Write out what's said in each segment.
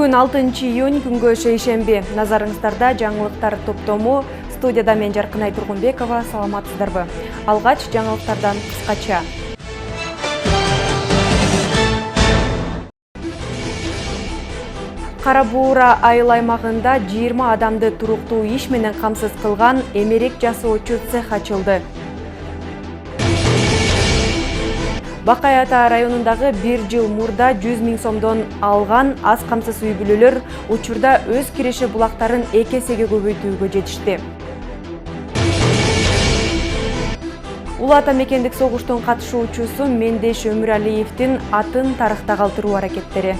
Бүгүн 6-июнь күнгө шейшемби. Назарыңыздарда жаңылыктар топтому. Студияда мен Жаркынай Тургунбекова. Саламатсыздарбы? Алгач жаңылыктардан кыскача. Кара Буура айыл аймагында 20 адамды туруктуу иш менен камсыз кылган эмерек жасоочу цех ачылды. Бакай Ата районундагы 1 жыл мурда 100 000 сомдон алган аз камсыз үй бүлөлөр учурда өз киреше булактарын 2 эсеге көбөйтүүгө жетишти. Улуу ата мекендик согуштун катышуучусу Мендеш Өмүралиевдин атын тарыхта калтыруу аракеттери.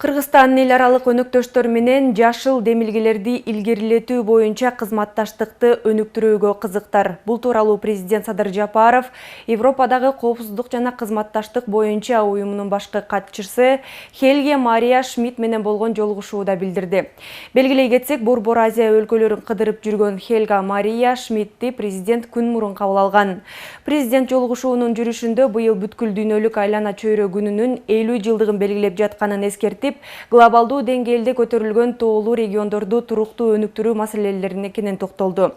Кыргызстан эл аралык өнөктөштөр менен жашыл демилгелерди илгерилетүү боюнча кызматташтыкты өнүктүрүүгө кызыктар. Бул тууралуу президент Садыр Жапаров Европадагы коопсуздук жана кызматташтык боюнча уюмунун башкы катчысы Хельге Мария Шмидт менен болгон жолугушууда билдирди. Белгилей кетсек, Борбор Азия өлкөлөрүн кыдырып жүргөн Хельга Мария Шмидтти президент күн мурун кабыл алган. Президент жолугушуунун жүрүшүндө быйыл бүткүл дүйнөлүк айлана чөйрө күнүнүн 50 жылдыгын белгилеп жатканын эскертип, глобалдуу деңгээлде көтөрүлгөн тоолуу региондорду туруктуу өнүктүрүү маселелерине кенен токтолду.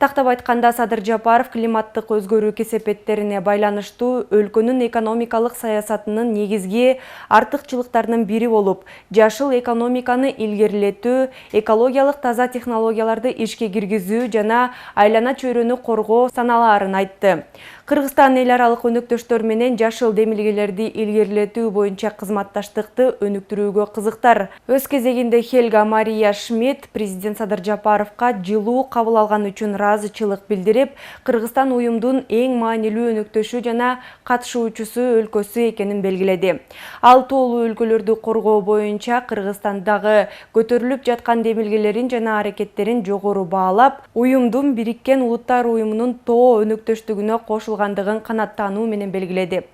Тактап айтканда, Садыр Жапаров климаттык өзгөрүү кесепеттерине байланыштуу өлкөнүн экономикалык саясатынын негизги артыкчылыктарынын бири болуп, жашыл экономиканы илгерилетүү, экологиялык таза технологияларды ишке киргизүү жана айлана чөйрөнү коргоо саналаарын айтты. Кыргызстан эл аралык өнөктөштөр менен жашыл демилгелерди илгерилетүү боюнча кызматташтыкты өнүктүрүүгө кызыктар. Өз кезегинде Хельга Мария Шмидт президент Садыр Жапаровка жылуу кабыл алган үчүн ыраазычылык билдирип, Кыргызстан уюмдун эң маанилүү өнөктөшү жана катышуучусу өлкөсү экенин белгиледи. Ал тоолуу өлкөлөрдү коргоо боюнча Кыргызстандагы көтөрүлүп жаткан демилгелерин жана аракеттерин жогору баалап, уюмдун Бириккен Улуттар уюмунун тоо өнөктөштүгүнө кошулгандыгын канаттануу менен белгиледи.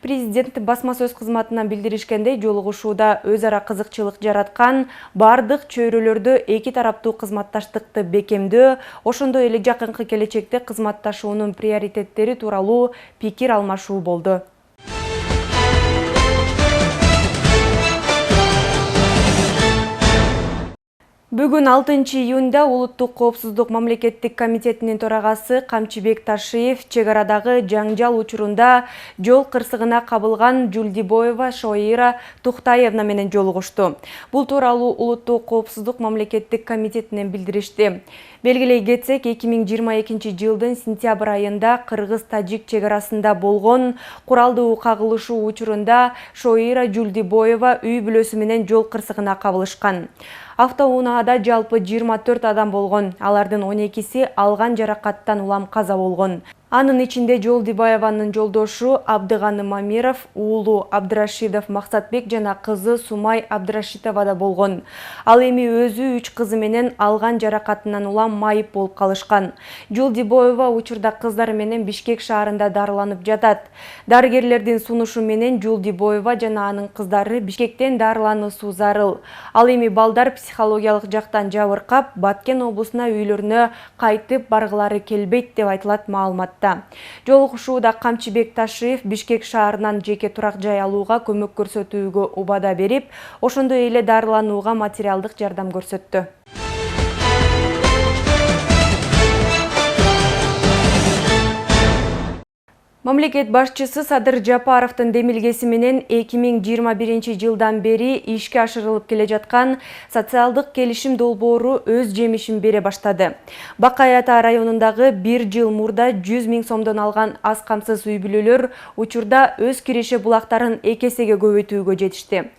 Президент басма сөз кызматынан билдиришкендей, жолугушууда өз ара кызыкчылык жараткан бардык чөйрөлөрдө эки тараптуу кызматташтыкты бекемдөө, ошондой эле жакынкы келечекте кызматташуунун приоритеттери тууралуу пикир алмашуу болду. Бүгүн 6-июнда Улуттук коопсуздук мамлекеттик комитетинин төрагасы Камчыбек Ташиев чегарадагы жаңжал учурунда жол кырсыгына кабылган Жулдибоева Шоира Тухтаевна менен жолугушту. Бул тууралуу Улуттук коопсуздук мамлекеттик комитетинен билдиришти. Белгилей кетсек, 2022 жылдын сентябрь айында Кыргыз-Тажик чегарасында болгон куралдуу кагылышуу учурунда Шоира Жулдибоева үй бүлөсү менен жол кырсыгына кабылышкан. Автоунаада жалпы 24 адам болгон. Алардын 12си алган жаракаттан улам каза болгон. Анын ичинде Жолдибаеванын жолдошу Абдыганы Мамиров, уулу Абдрашидов Максатбек жана кызы Сумай Абдрашитова да болгон. Ал эми өзү 3 кызы менен алган жаракатынан улам майып болуп калышкан. Жолдибаева учурда кыздары менен Бишкек шаарында дарыланып жатат. Дарыгерлердин сунушу менен Жолдибаева жана анын кыздары Бишкектен дарылануусу зарыл. Ал эми балдар психологиялык жактан жабыркап, Баткен облусуна үйлөрүнө кайтып баргылары келбейт деп айтылат маалыматта. Жолугушууда Камчыбек Ташиев Бишкек шаарынан жеке турак жай алууга көмөк көрсөтүүгө убада берип, ошондой эле дарыланууга материалдык жардам көрсөттү. Мамлекет башчысы Садыр Жапаровдун демилгеси менен 2021 жылдан бери ишке ашырылып келе жаткан социалдык келишим долбоору өз жемишин бере баштады. Бакай Ата районундагы 1 жыл мурда 100 000 сомдон алган аз камсыз үй бүлөлөр учурда өз киреше булактарын 2 эсеге көбөйтүүгө жетишти.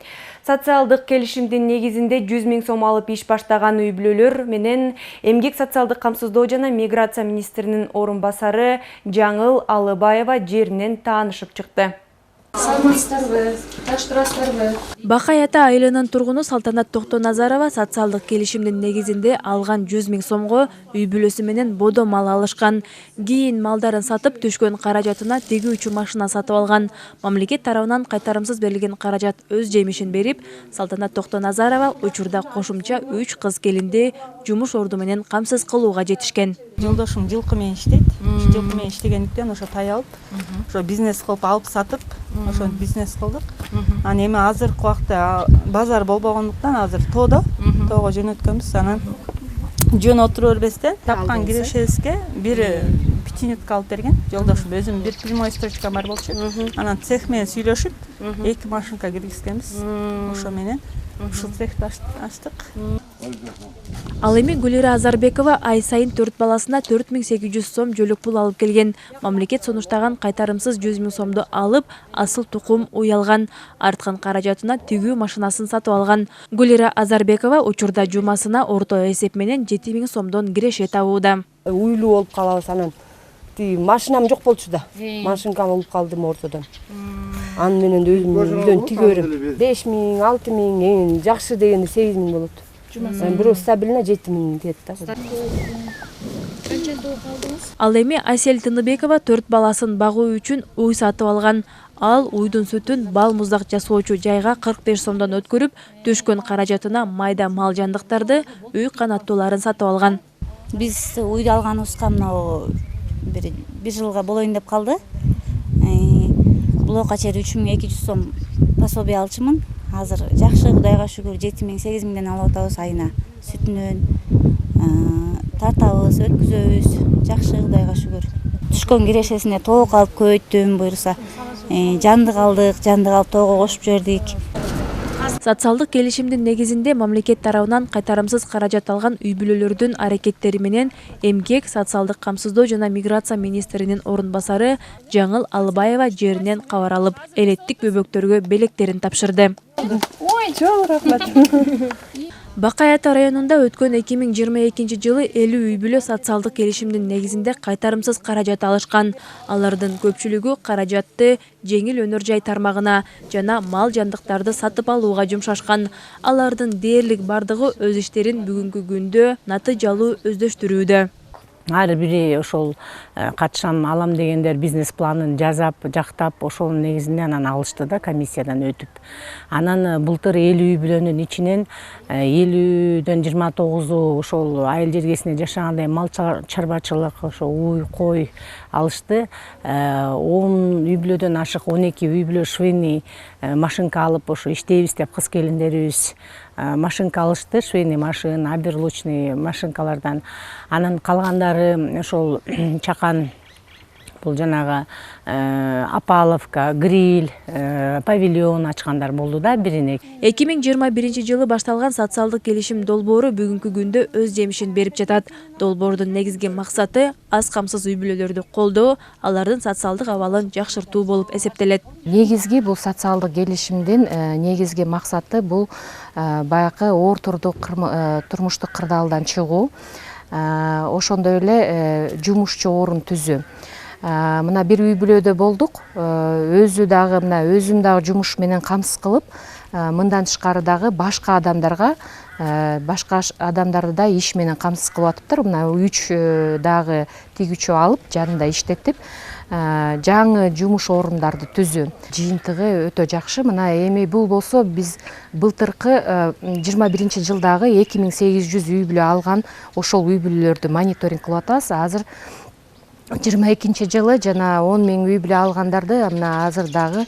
Социалдык келишимдин негизинде 100 000 сом алып иш баштаган үй бүлөлөр менен Эмгек социалдык камсыздоо жана миграция министринин орун басары Жаңыл Алыбаева жеринен таанышып чыкты. Саламатсыздарбы? Жакшы турасыздарбы? Бакай ата айылынын тургуну Салтанат Токтоназарова социалдык келишимдин негизинде алган 100 000 сомго үй бүлөсү менен бодо мал алышкан. Кийин малдарын сатып түшкөн каражатына тигүүчү машина сатып алган. Мамлекет тарабынан кайтарымсыз берилген каражат өз жемишин берип, Салтанат Токтоназарова учурда кошумча 3 кыз келинди жумуш орду менен камсыз кылууга жетишкен. Жолдошум жылкы менен иштейт. Жылкы менен иштегендиктен ошо таялып, ошо бизнес кылып алып сатып, ошо бизнес кылдык. Аны эми азыркы убакта базар болбогондуктан азыр тоодо жөнөткөнбүз. Анан жөн отура бербестен тапкан кирешебизге бир пятинутка алып берген. Жолдошум өзүм бир прямой строчка бар болчу. Анан цех менен сүйлөшүп, 2 машинка киргизгенбиз. Ошо менен ушул цехти ачтык. Ал эми Гулира Азарбекова ай сайын 4 баласына 4800 сом жөлөк пул алып келген. Мамлекет сунуштаган кайтарымсыз 100 000 сомду алып, асыл тукум уялган. Арткан каражатына тигүү машинасын сатып алган. Гулира Азарбекова учурда жумасына орто эсеп менен 7 000 сомдон киреше табууда. Уйлуу болуп калабыз анан. Машинам жок болчу да. Машинкам болуп калдым ортодон. Аны менен өзүм үйдөн тиге берем. 5 000, 6 000, эң жакшы дегенде 8 000 болот. Бирок стабильно 7 000 кетет да. Ал эми Асель Тыныбекова 4 баласын багуу үчүн уй сатып алган. Ал уйдун сүтүн бал муздак жасоочу жайга 45 сомдон өткөрүп, түшкөн каражатына майда мал жандыктарды, үй канаттууларын сатып алган. Биз уйду алганыбызга мына бир жылга болоюн деп калды. Блокка чейин 3200 сом пособие алчумун. Азыр жакшы, Кудайга шүгүр, 7 000, 8 000ден алып атабыз айына. Сүтүнөн тартабыз, өткүзөбүз. Жакшы, Кудайга шүгүр. Түшкөн кирешесине тоок алып көбөйттүм буйруса. Жандык алып тоого кошуп жибердик. Социалдык келишимдин негизинде мамлекет тарабынан кайтарымсыз каражат алган үй бүлөлөрдүн аракеттери менен Эмгек, социалдык камсыздоо жана миграция министринин орун басары Жаңыл Алыбаева жеринен кабар алып, элеттик бөбөктөргө белектерин тапшырды. Ой, чоң рахмат. Бакай ата районунда өткөн 2022 жылы 50 үй бүлө социалдык келишимдин негизинде кайтарымсыз каражат алышкан. Алардын көпчүлүгү каражатты жеңил өнөр жай тармагына жана мал жандыктарды сатып алууга жумшашкан. Алардын дээрлик бардыгы өз иштерин бүгүнкү күндө натыйжалуу өздөштүрүүдө. Ар бири ошол катышам алам дегендер бизнес планын жазап, жактап, ошонун негизинде анан алышты да комиссиядан өтүп. Анан былтыр 50 үй бүлөнүн ичинен 50дөн 29у ошол айыл жергесинде жашагандай мал чарбачылык, ошо уй, кой алышты. 10 үй бүлөдөн ашык 12 үй бүлө швейный машинка алып, ошо иштейбиз деп кыз келиндерибиз машинка алышты, швейный машина, оберлучный машинкалардан. Анан калгандары ошол чакан, бул жанагы апаловка, гриль, павильон ачкандар болду да бирине. 2021 жылы башталган социалдык келишим долбоору бүгүнкү күндө өз жемишин берип жатат. Долбоордун негизги максаты аз камсыз үй бүлөлөрдү колдоо, алардын социалдык абалын жакшыртуу болуп эсептелет. Негизги бул социалдык келишимдин негизги максаты бул баягы ортордук турмуштук кырдаалдан чыгуу, ошондой эле жумушчу орун түзүү. Мына бир үй бүлөдө болдук, өзүм дагы жумуш менен камсыз кылып, мындан тышкары дагы башка адамдарды да иш менен камсыз кылып атыптыр. Мына 3 дагы тигүүчү алып, жанында иштетип, жаңы жумуш орундарды түзүү. Жыйынтыгы өтө жакшы. Мына эми бул болсо биз былтыркы 21 жылдагы 2800 үй бүлө алган ошол үй бүлөлөрдү мониторинг кылып атабыз. Азыр 22 жылы жана 10 000 үй бүлө алгандарды мына азыр дагы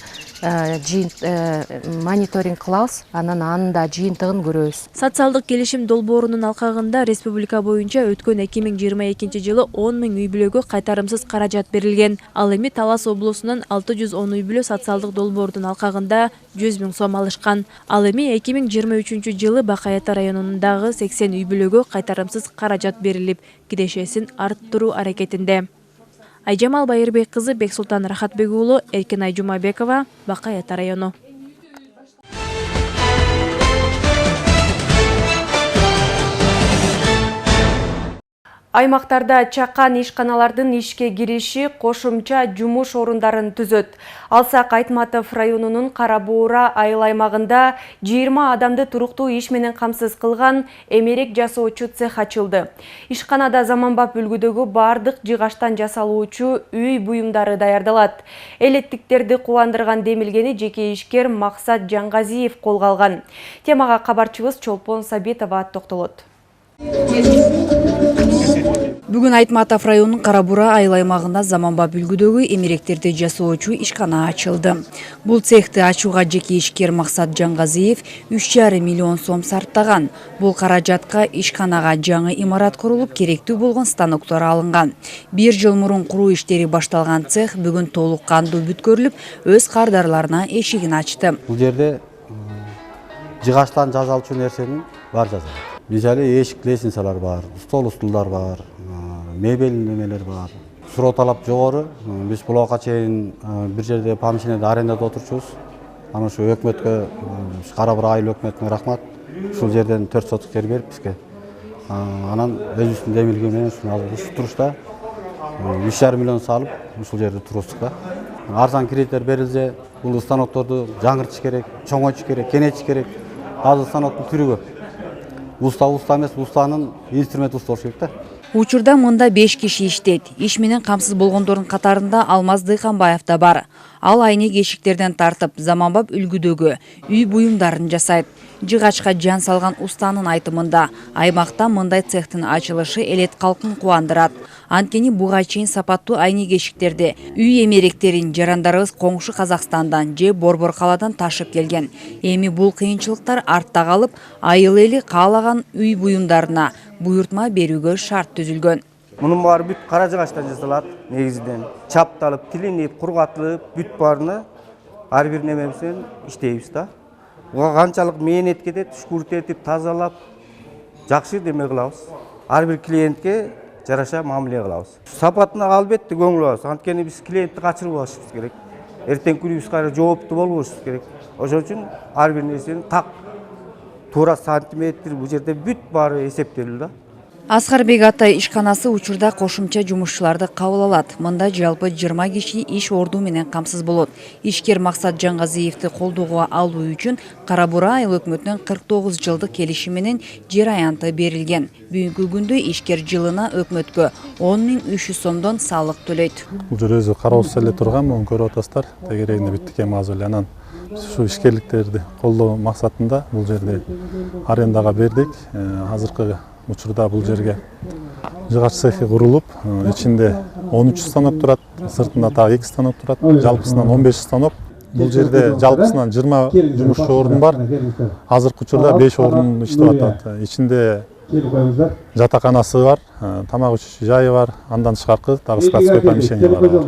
мониторинг кылабыз, анын да жыйынтыгын көрөбүз. Социалдык келишим долбоорунун алкагында республика боюнча өткөн 2022 жылы 10 000 үй бүлөгө кайтарымсыз каражат берилген. Ал эми Талас облусунун 610 үй бүлө социалдык долбоордун алкагында 100 000 сом алышкан. Ал эми 2023 жылы Бакай ата районундагы 80 үй бүлөгө кайтарымсыз каражат берилип, кирешесин арттыруу аракетинде. Айжамал Байырбек кызы, Бексултан Рахатбек уулу, Эркинай Жумабекова, Бакай ата району. Аймактарда чакан ишканалардын ишке кириши кошумча жумуш орундарын түзөт. Алсак Айтматов районунун Карабуура айыл аймагында 20 адамды туруктуу иш менен камсыз кылган эмерек жасоочу цех ачылды. Ишканада заманбап үлгүдөгү бардык жыгаштан жасалуучу үй буюмдары даярдалат. Элеттиктерди кубандырган демилгени жеке ишкер Максат Жаңгазиев колго алган. Темага кабарчыбыз Чолпон Сабитова токтолот. Бүгүн Айтматов районунун Карабуура айыл аймагында заманбап үлгүдөгү эмеректерди жасоочу ишкана ачылды. Бул цехти ачууга жеке ишкер Максат Жаңгазиев 3,5 миллион сом сарптаган. Бул каражатка ишканага жаңы имарат курулуп, керектүү болгон станоктор алынган. 1 жыл мурун куруу иштери башталган цех бүгүн толук кандуу бүткөрүлүп, өз кардарларына эшигин ачты. Бул жерде жыгаштан жасалчу нерсенин бар жасалат. Мисалы эшик лестницалар бар, стол устулдар бар, мебель немелер бар. Суроо талап жогору. Биз булга чейин бир жерде помещениеде арендада отурчубуз. Аны ушу өкмөткө, Карабуура айыл өкмөтүнө рахмат. Ушул жерден 4 соток жер берип бизге. Анан өзүбүздүн демилге менен ушу турушта 3,5 миллион салып, ушул жерде турустук да. Арзан кредиттер берилсе, бул станокторду жаңыртыш керек, чоңойтуш керек, кенейтиш керек. Азыр станоктун түрү көп. Уста эмес, устанын инструмент уста болуш керек да. Учурда мында 5 киши иштейт. Иш менен камсыз болгондордун катарында Алмаз Дыйканбаев да бар. Ал айнек эшиктерден тартып, заманбап үлгүдөгү үй буюмдарын жасайт. Жыгачка жан салган устанын айтымында, аймакта мындай цехтин ачылышы элет калкын кубандырат. Анткени буга чейин сапаттуу айнек эшиктерди, үй эмеректерин жарандарыбыз коңшу Казакстандан же Борбор каладан ташып келген. Эми бул кыйынчылыктар артта калып, айыл эли каалаган үй буюмдарына буйртма берүүгө шарт түзүлгөн. Мунун баары бүт кара жыгачтан жасалат негизинен. Чапталып, тилинип, кургатылып, бүт баарына ар бир немебизден иштейбиз да. Буга канчалык мээнет кетет, шкурт этип, тазалап, жакшы неме кылабыз. Ар бир клиентке жараша мамиле кылабыз. Сапатына албетте көңүл алабыз. Анткени биз клиентти качырбашыбыз керек. Эртең күнүбүз кайра жооптуу болушубуз керек. Ошон үчүн ар бир нерсени так туура сантиметр бул жерде бүт баары эсептелди да. Аскарбек атай ишканасы учурда кошумча жумушчуларды кабыл алат. Мында жалпы 20 киши иш орду менен камсыз болот. Ишкер Максат Жаңгазиевди колдоого алуу үчүн Карабуура айыл өкмөтүнүн 49 жылдык келишими менен жер аянты берилген. Бүгүнкү күндө ишкер жылына өкмөткө 10.300 сомдон салык төлөйт. Бул жер өзү кароосуз эле турган, муну көрүп атасыздар. Тегерегинде бүттүк эми азыр эле анан ушу ишкерликтерди колдоо максатында бул жерде арендага бердик. Азыркы учурда бул жерге жыгач цехи курулуп, ичинде 13 станок турат, сыртында так 2 станок турат, жалпысынан 15 станок. Бул жерде жалпысынан 20 жумушчу орун бар. Азыркы учурда 5 орун иштеп атат. Ичинде жатаканасы бар, тамак ичиш жайы бар, андан тышкаркы дагы складской помещениялар бар.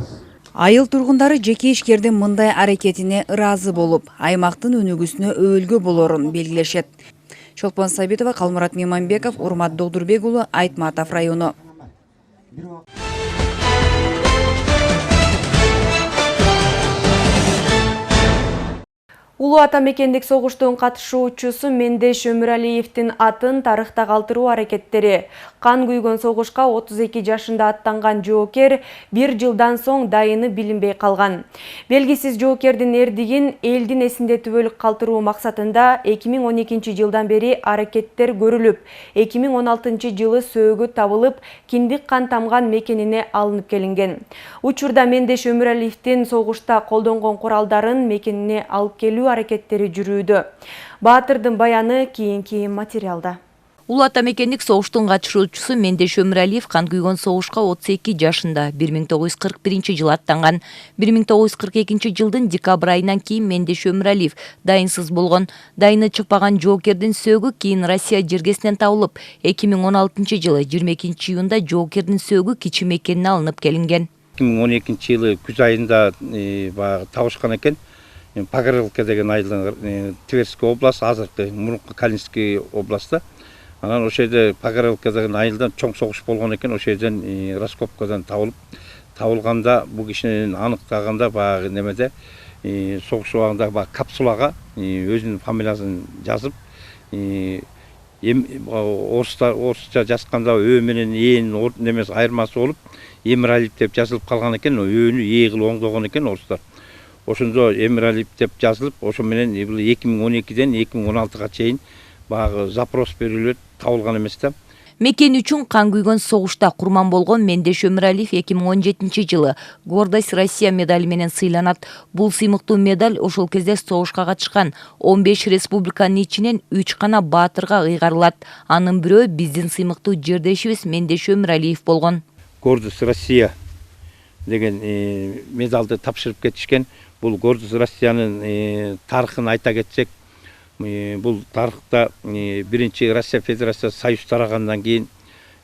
Айыл тургундары жеке ишкердин мындай аракетине ыраазы болуп, аймактын өнүгүүсүнө өбөлгө болорун белгилешет. Чолпон Сабитова, Калмурат Меманбеков, Урмат Догдурбек уулу, Айтматов району. Улуу ата мекендик согуштун катышуучусу Мендеш Өмүралиевдин атын тарыхта калтыруу аракеттери. Кан күйгөн согушка 32 жашында аттанган жоокер 1 жылдан соң дайыны билинбей калган. Белгисиз жоокердин эрдигин элдин эсинде түбөлүк калтыруу максатында 2012 жылдан бери аракеттер көрүлүп, 2016 жылы сөөгү табылып, киндик кан тамган мекенине алынып келинген. Учурда Мендеш Өмүралиевдин согушта колдонгон куралдарын мекенине алып келүү аракеттери жүрүүдө. Баатырдын баяны кийинки материалда. Улуу ата мекендик согуштун катышуучусу Мендеш Өмүралиев кан күйгөн согушка 32 жашында 1941 жылы аттанган. 1942 жылдын декабрь айынан кийин Мендеш Өмүралиев дайынсыз болгон. Дайыны чыкпаган жоокердин сөөгү кийин Россия жергесинен табылып, 2016 жылы 22 июнда жоокердин сөөгү кичи мекенине алынып келинген. 2012 жылы күз айында табышкан экен. Погорелка деген айылдын Тверской область, азыркы мурунку Калининский областта. Анан ошол жерде Погорелка деген айылдан чоң согуш болгон экен, ошол жерден раскопкадан табылганда бул кишинин аныктаганда баягы немеде согуш убагында капсулага өзүнүн фамилиясын жазып орысша жазганда Ö менен Э'нин немesi айырмасы болуп Эмиралиев деп жазылып калган экен. Өөнү Е кылып оңдогон экен орустар. Ошондо Эмиралиев деп жазылып, ошо менен 2012ден 2016га чейин баягы запрос берилип табылган эмес да. Мекен үчүн кан күйгөн согушта курман болгон Мендеш Өмүралиев 2017-жылы Гордость Россия медали менен сыйланат. Бул сыймыктуу медаль ошол кезде согушка катышкан 15 республиканын ичинен 3 гана баатырга ыйгарылат. Анын бирөө биздин сыймыктуу жердешибиз Мендеш Өмүралиев болгон. Гордость Россия деген медалды тапшырып кетишкен. Бул Гордость Россиянын тарыхын айта кетсек, бул тарыхта биринчи Россия Федерациясы союз тарагандан кийин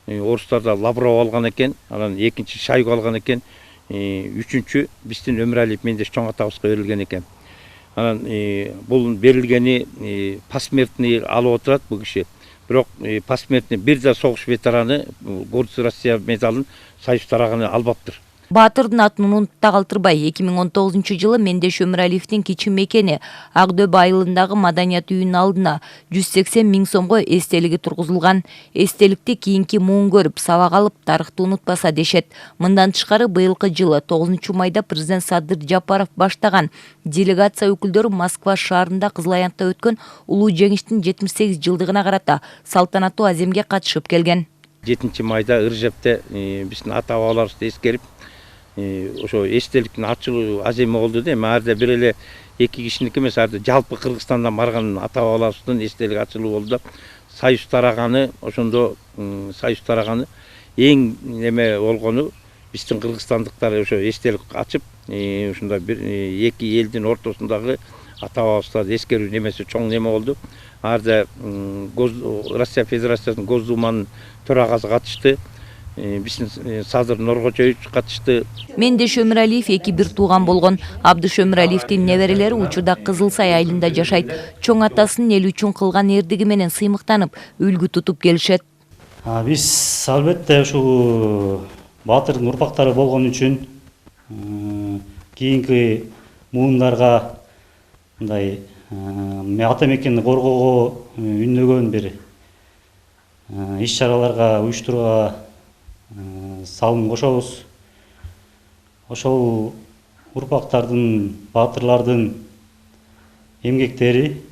орустарда Лавров алган экен, анан экинчи Шойгу алган экен, үчүнчү биздин Өмүралиев Мендеш чоң атабызга берилген экен. Анан бул берилгени посмертный алып отурат бул киши. Бирок посмертный бир да согуш ветераны Гордость Россия медалын союз тараганы албаптыр. Баатырдын атын унутта калтырбай 2019-жылы Мендеш Өмүралиевдин кичи мекени Ак-Дөбө айылындагы маданият үйүнүн алдына 180 000 сомго эстелиги тургузулган. Эстеликти кийинки муун көрүп, сабак алып, тарыхты унутпаса дешет. Мындан тышкары быйылкы жылы 9-майда президент Садыр Жапаров баштаган делегация өкүлдөрү Москва шаарында Кызыл Аянтта өткөн улуу жеңиштин 78 жылдыгына карата салтанаттуу аземге катышып келген. 7-майда Ыржепте биздин ата бабаларыбызды эскерип ошо эстеликтин ачылуу аземи болду да. Аарда бир эле эки кишиники эмес, аарда жалпы Кыргызстандан барган ата бабаларыбыздын эстелик ачылуу болду да. Союз тараганы, ошондо союз тараганы эң неме болгону биздин кыргызстандыктар ошо эстелик ачып, ушундай бир эки элдин ортосундагы ата бабабыздарды эскерүү немеси чоң неме болду. Аарда Россия Федерациясынын Госдуманын төрагасы катышты. Биздин Садыр Нуркожоевич катышты. Мендеш Өмүралиев эки бир тууган болгон. Абдыш Өмүралиевдин неберелери учурда Кызылсай айылында жашайт. Чоң атасынын эл үчүн кылган эрдиги менен сыймыктанып, үлгү тутуп келишет. Биз албетте ушу баатырдын урпактары болгон үчүн кийинки муундарга мындай ата мекенди коргоого үннөгөн бир иш-чараларга уюштурууга салым кошобуз. Ошол урпактардын, баатырлардын эмгектери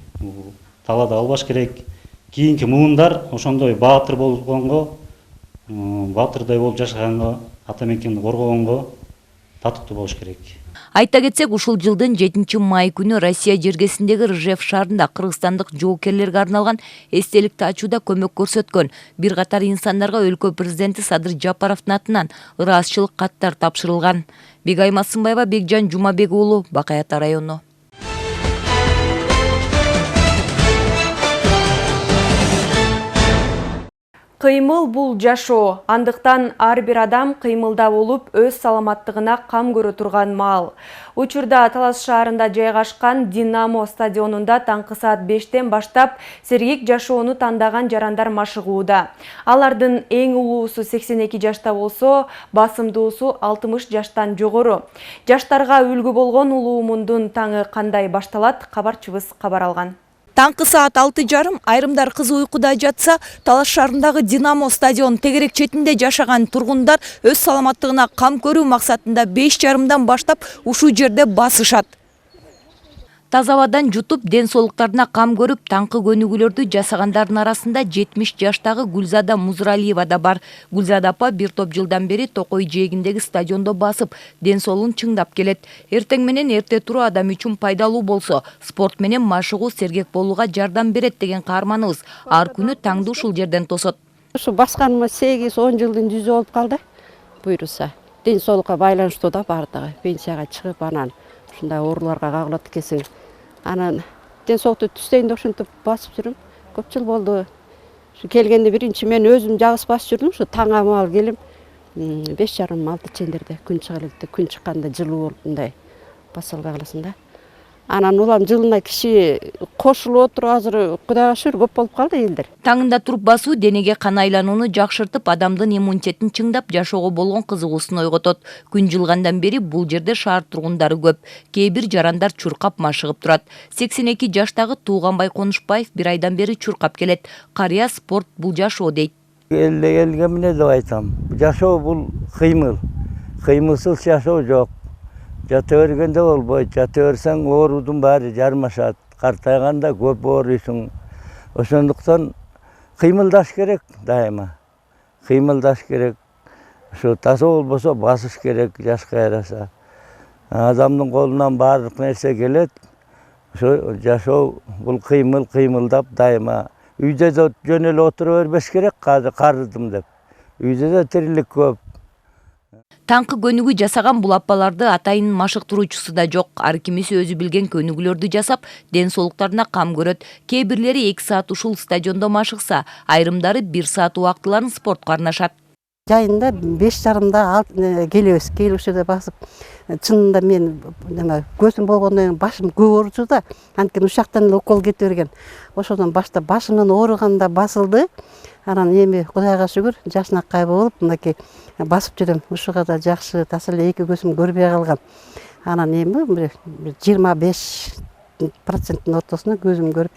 талаада калбаш керек. Кийинки муундар ошондой баатыр болгонго, баатырдай болуп жашаганга, ата мекенди коргогонго татыктуу болуш керек. Айта кетсек, ушул жылдын 7-май күнү Россия жергесиндеги Ржев шаарында кыргызстандык жоокерлерге арналган эстеликти ачууда көмөк көрсөткөн бир катар инсандарга өлкө президенти Садыр Жапаровдун атынан ыраазычылык каттар тапшырылган. Бегай Масынбаева, Бекжан Жумабек уулу, Бакай Ата району. Кыймыл бул жашоо, андыктан ар бир адам кыймылда болуп, өз саламаттыгына кам көрө турган маал. Учурда Талас шаарында жайгашкан Динамо стадионунда таңкы саат 5-тен баштап сергек жашоону тандаган жарандар машыгууда. Алардын эң улуусу 82 жашта болсо, басымдуусу 60 жаштан жогору. Жаштарга үлгү болгон улуумундун таңы кандай башталат? Кабарчыбыз кабар алган. Таңкы саат 6:30 айрымдар кызы уйкуда жатса, Талас шаарындагы Динамо стадион тегерек четинде жашаган тургундар өз саламаттыгына кам көрүү максатында 5:30 баштап ушул жерде басышат. Таза абадан жутуп, ден соолуктарына кам көрүп, таңкы көнүгүүлөрдү жасагандардын арасында 70 жаштагы Гүлзада Музралиева да бар. Гүлзада апа бир топ жылдан бери Токой жээгиндеги стадиондо басып, ден соолугун чыңдап келет. Эртең менен эрте туруу адам үчүн пайдалуу болсо, спорт менен машыгуу сергек болууга жардам берет деген каарманыбыз ар күнү таңды ушул жерден тосот. Ушу басканыма 8-10 жылдын жүзү болуп калды. Буйруса, ден соолукка байланыштуу да бардыгы. Пенсияга чыгып, анан ушундай ооруларга кагылат экенсиң. Анан ден соолукту түстейин деп ушинтип басып жүрүм. Көп жыл болду. Ушу келгенде биринчи мен өзүм жагыс басып жүрдүм. Ушу таң амал келим 5:30-6 чендерде күн чыга электе, күн чыкканда жылуу болуп мындай басалга каласың да. Анан улам жылына киши кошулуп отуруп азыр Кудайга шүгүр көп болуп калды элдер. Таңында туруп басуу денеге кан айланууну жакшыртып, адамдын иммунитетин чыңдап, жашоого болгон кызыгуусун ойготот. Күн жылгандан бери бул жерде шаар тургундары көп. Кээ бир жарандар чуркап машыгып турат. 82 жаштагы Тууганбай Конушбаев бир айдан бери чуркап келет. Карыя спорт бул жашоо дейт. Элге эмне деп айтам? Жашоо бул кыймыл. Кыймылсыз жашоо жок. Жата бергенде болбойт. Жата берсең оорудун баары жармашат. Картайганда көп ооруйсуң. Ошондуктан кыймылдаш керек дайыма. Кыймылдаш керек. Ошо таза болбосо басыш керек жашка яраса. Адамдын колунан баардык нерсе келет. Ошо жашоо бул кыймыл, кыймылдап дайыма. Үйдө да жөн эле отура бербеш керек, карыдым деп. Үйдө да тирилик көп. Таңкы көнүгүү жасаган бул аппаларды атайын машыктыруучусу да жок. Ар кимиси өзү билген көнүгүүлөрдү жасап, ден соолуктарына кам көрөт. Кээ бирлери 2 саат ушул стадиондо машыкса, айрымдары 1 саат убактыларын спортко арнашат. Жайында 5:30 келебиз. Келушүдө басып, чынында мен көзүм болгондон башым көп ооруду да. Анткени ушактан эле укол кете берген. Ошодон баштап башымдан ооруганда басылды. Анан эми Кудайга шүгүр, жашнакай болуп, мынакей басып жүрөм. Ушуга да жакшы тасыл 2 көзүм көрбөй калган. Анан эми 25% ортосуна көзүм көрүп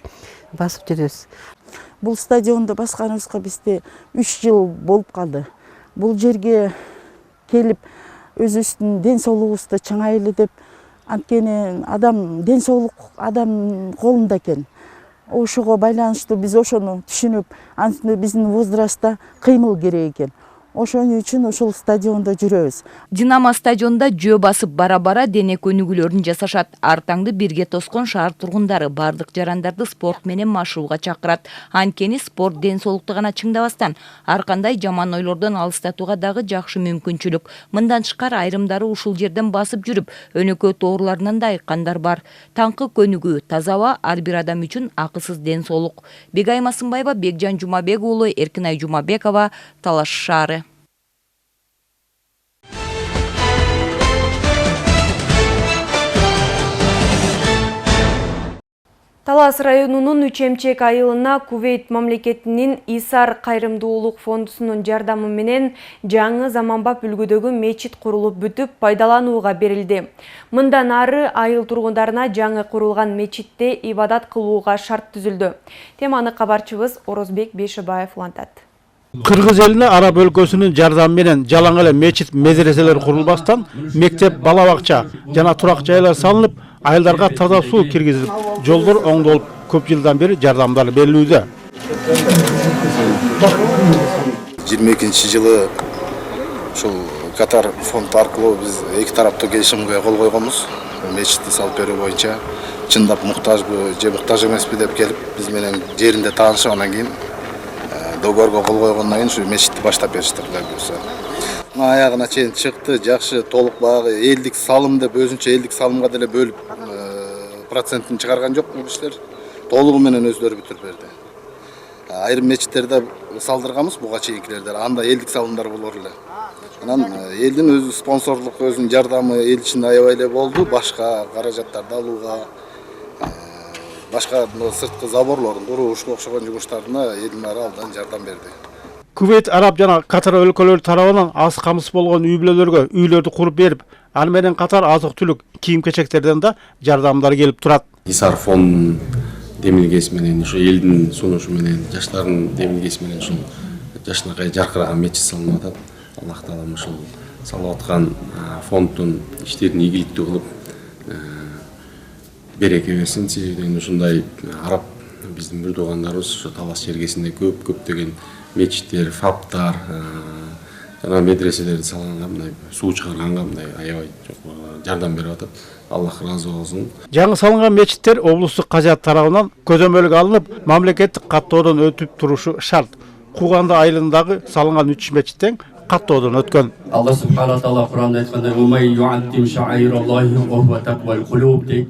басып жүрөбүз. Бул стадионду басканыбызга бизде 3 жыл болуп калды. Бул жерге келип өзүбүздүн ден соолугубузду чыңайлы деп, анткени адам ден соолук адам колунда экен. Ошого байланыштуу биз ошону түшүнүп, анткени биздин возрастта кыймыл керек экен. Ошон үчүн ушул стадиондо жүрөбүз. Динамо стадионда жөө басып бара-бара дене көнүгүүлөрүн жасашат. Ар таңды бирге тоскон шаар тургундары бардык жарандарды спорт менен машыгууга чакырат. Анткени спорт ден соолукту гана чыңдабастан, ар кандай жаман ойлордон алыстатууга дагы жакшы мүмкүнчүлүк. Мындан тышкары айрымдары ушул жерден басып жүрүп, өнөкөт ооруларынан да айыккандар бар. Таңкы көнүгүү, таза аба ар бир адам үчүн акысыз ден соолук. Бегай Масымбаева, Бекжан Жумабек уулу, Эркинай Жумабекова, Талаш шаары. Талас районунун Үчемчек айылына Кувейт мамлекетинин Исар кайрымдуулук фондусунун жардамы менен жаңы заманбап үлгүдөгү мечит курулуп бүтүп пайдаланууга берилди. Мындан ары айыл тургундарына жаңы курулган мечитте ибадат кылууга шарт түзүлдү. Теманы кабарчыбыз Орозбек Бейшебаев улантат. Кыргыз элине араб өлкөсүнүн жардамы менен жалаң эле мечит медреселер курулбастан мектеп, бала бакча жана турак жайлар салынып, айылдарга таза суу киргизилип, жолдор оңдолуп, көп жылдан бери жардамдар берилүүдө. 22-жылы ушул Катар фонд аркылуу биз эки тараптуу келишимге кол койгонбуз. Мечитти салып берүү боюнча чындап муктажбы же муктаж эмеспи деп келип, биз менен жеринде таанышып, анан кийин договорго кол койгондон кийин ушу мечитти баштап беришти, Кудай буйрса. Аягына чейин чыкты, жакшы, толук баягы элдик салым деп өзүнчө элдик салымга деле бөлүп процентин чыгарган жок бул кишилер. Толугу менен өздөрү бүтүрүп берди. Айрым мечиттерде салдырганбыз буга чейинкилерде, анда элдик салымдар болор эле. Анан элдин өзү спонсорлук, өзүнүн жардамы эл ичинде аябай эле болду, башка каражаттарды алууга, башка сырткы заборлордун куруу, ушуга окшогон жумуштарына элдин баары алдан жардам берди. Кувейт, Араб жана Катар өлкөлөрү тарабынан аз камсыз болгон үй бүлөлөргө үйлөрдү куруп берип, аны менен катар азык-түлүк, кийим-кечектерден да жардамдар келип турат. Исар фондунун демилгеси менен, ушу элдин сунушу менен, жаштардын демилгеси менен ушул жашнакай жаркыраган мечит салынып атат. Аллах таалам ушул салып аткан фонддун иштерин ийгиликтүү кылып береке берсин. Себеби ушундай араб биздин бир туугандарыбыз ошо Талас жергесинде көптөгөн мечиттер, фаптар, жана медреселерди салганга, мындай суу чыгарганга мындай аябай жардам берип атат. Аллах ыраазы болсун. Жаңы салынган мечиттер облустук кажат тарабынан көзөмөлгө алынып, мамлекеттик каттоодон өтүп турушу шарт. Кууганды айылындагы салынган 3 мечиттен каттоодон өткөн. Алла субхана таала Кур'анда айткандай: "Умай ю'аттим шаираллахи ва хува тaqval qulub" дейт.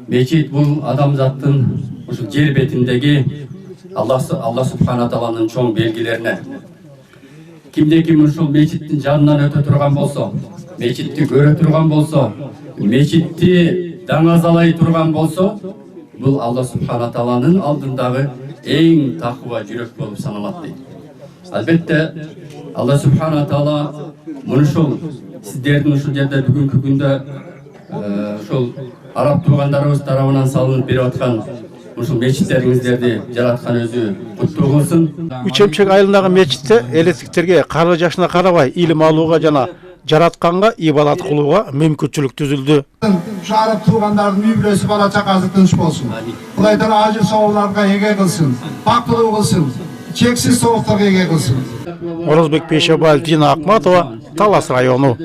Мечит бул адамзаттын ушул жер бетиндеги Алла субхана тааланын чоң белгилерине. Кимде-ким ушул мечиттин жанынан өтө турган болсо, мечитти көрө турган болсо, мечитти даңазалай турган болсо, бул Алла субхана тааланын алдындагы эң такыба жүрөк болуп саналат дейт. Албетте Алла субхана таала муну ушул сиздердин ушул жерде бүгүнкү күндө ушул араб туугандарыбыз тарабынан салынып берип аткан ушул мечиттериңиздерди жараткан өзү куттуу кылсын. Үчемчек айылындагы мечитте элестиктерге кары жашына карабай илим алууга жана жаратканга ибадат кылууга мүмкүнчүлүк түзүлдү. Ушу араб туугандардын үй бүлөсү бала чакасы тынч болсун. Кудай таала ажыр соолорго эге кылсын, бактылуу кылсын, чексиз соолуктарга эге кылсын. Орозбек Пейшебаев, Дина Акматова, Талас району.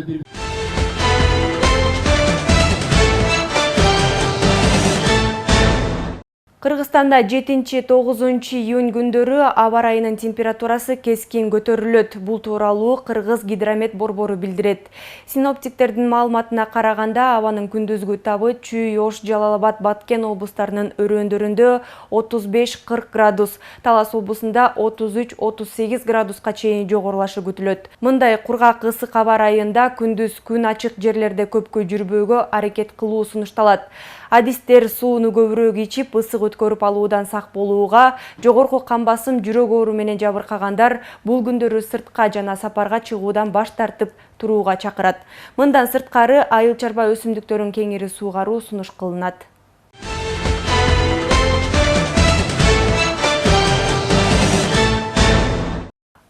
Кыргызстанда 7-9 июнь күндөрү аба ырайынын температурасы кескин көтөрүлөт. Бул тууралуу Кыргыз гидромет борбору билдирет. Синоптиктердин маалыматына караганда абанын күндүзгү табы Чүй, Ош, Жалал Абад, Баткен облустарынын өрөөндөрүндө 35-40 градус, Талас облусунда 33-38 градуска чейин жогорулашы күтүлөт. Мындай кургак ысык аба ырайында күндүз күн ачык жерлерде көпкө жүрбөөгө аракет кылуу сунушталат. Адистер сууну көбүрөөк ичип, ысык өткөрүп алуудан сак болууга, жогорку кан басым, жүрөк оору менен жабыркагандар бул күндөрү сыртка жана сапарга чыгуудан баш тартып турууга чакырат. Мындан сырткары айыл чарба өсүмдүктөрүн кеңири суугаруу сунуш кылынат.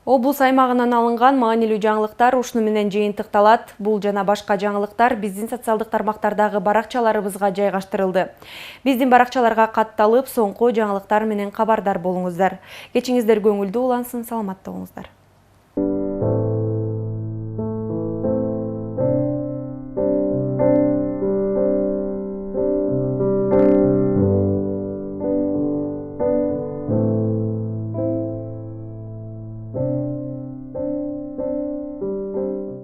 Облус аймагынан алынган маанилүү жаңылыктар ушуну менен жыйынтыкталат. Бул жана башка жаңылыктар биздин социалдык тармактардагы баракчаларыбызга жайгаштырылды. Биздин баракчаларга катталып, соңку жаңылыктар менен кабардар болуңуздар. Кечиңиздер көңүлдүү улансын, саламатта болуңуздар.